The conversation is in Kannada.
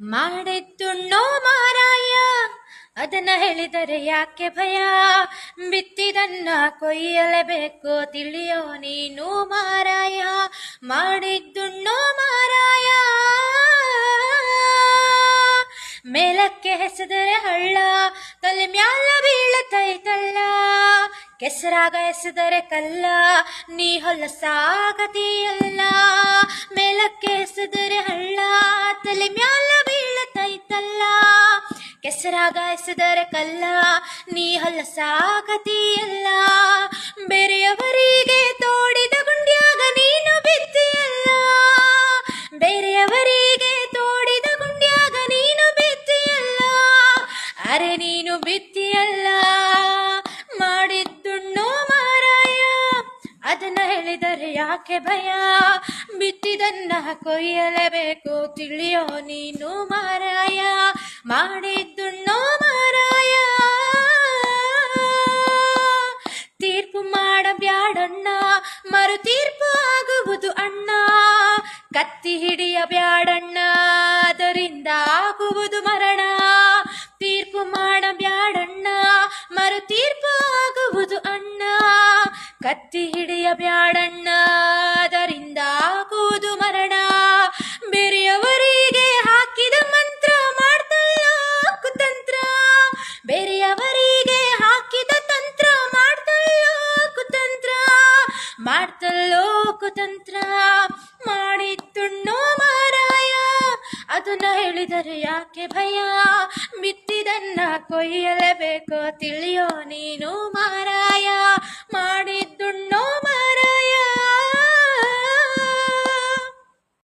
ಮಾಡಿದ್ದುಣ್ಣೋ ಮಾರಾಯ, ಅದನ್ನ ಹೇಳಿದರೆ ಯಾಕೆ ಭಯ? ಬಿತ್ತಿದನ್ನ ಕೊಯ್ಯಲೇಬೇಕು, ತಿಳಿಯೋ ನೀನು ಮಾರಾಯ. ಮಾಡಿದ್ದುಣ್ಣೋ ಮಾರಾಯ, ಮೇಲಕ್ಕೆ ಎಸೆದರೆ ಹಳ್ಳ, ತಲೆ ಮ್ಯಾಲ ಬೀಳತೈತಲ್ಲ. ಕೆಸರಾಗ ಎಸೆದರೆ ಕಲ್ಲ, ನೀ ಹೊಲಸಾಗತಿಯಲ್ಲ. ಮೇಲಕ್ಕೆ ಎಸೆದರೆ ಹಳ್ಳ, ತಲೆ ಮ್ಯಾಲ ಬೀಳತೈತಲ್ಲ. ಕೆಸರಾಗ ಎಸೆದರೆ ಕಲ್ಲ, ನೀ ಹೊಲಸಾಗತಿಯಲ್ಲ. ಬೇರೆಯವರಿಗೆ ತೋಡಿದ ಗುಂಡ್ಯಾಗ ನೀನು ಬಿದ್ದಿಯಲ್ಲ. ಬೇರೆಯವರಿಗೆ ತೋಡಿದ ಗುಂಡ್ಯಾಗ ನೀನು ಬಿದ್ದಿಯಲ್ಲ. ಅರೆ ನೀನು ಬಿದ್ದಿಯಲ್ಲ. ಮಾಡಿದ್ದುಣ್ಣೋ ಮಾರಾಯ, ಅದನ್ನ ಹೇಳಿದರೆ ಯಾಕೆ ಭಯ? ಬಿತ್ತಿದನ್ನ ಕೊಯ್ಯಲೇಬೇಕು, ತಿಳಿಯೋ ನೀನು ಮಾರಾಯ. ಮಾಡಿದ್ದುಣ್ಣೋ ಮಾರಾಯ. ತೀರ್ಪು ಮಾಡಬ್ಯಾಡಣ್ಣ, ಮರು ತೀರ್ಪು ಆಗುವುದು ಅಣ್ಣ. ಕತ್ತಿ ಹಿಡಿಯಬ್ಯಾಡಣ್ಣ, ಅದರಿಂದ ಆಗುವುದು ಮರಣ. ತೀರ್ಪು ಮಾಡಬ್ಯಾಡಣ್ಣ, ಮರು ತೀರ್ಪು ಆಗುವುದು ಅಣ್ಣ. ಕತ್ತಿ ಹಿಡಿಯಬ್ಯಾಡಣ್ಣ, ಅದರಿಂದ ಆಗುವುದು ಮರಣ. ಬೇರೆಯವರಿಗೆ ಹಾಕಿದ ಮಂತ್ರ ಮಾಡ್ತಲ್ಲೋ ಕುತಂತ್ರ. ಬೇರೆಯವರಿಗೆ ಹಾಕಿದ ತಂತ್ರ ಮಾಡ್ತಲ್ಲೋ ಕುತಂತ್ರ. ಮಾಡ್ತಲ್ಲೋ ಕುತಂತ್ರ. ಮಾಡಿದ್ದುಣ್ಣೋ ಮಾರಾಯ, ಅದನ್ನ ಹೇಳಿದರೆ ಯಾಕೆ ಭಯ? ಬಿತ್ತಿದನ್ನ ಕೊಯ್ಯಲೇಬೇಕು, ತಿಳಿಯೋ ನೀನು ಮಾರಾಯ. ಮಾಡಿದ್ದುಣ್ಣೋ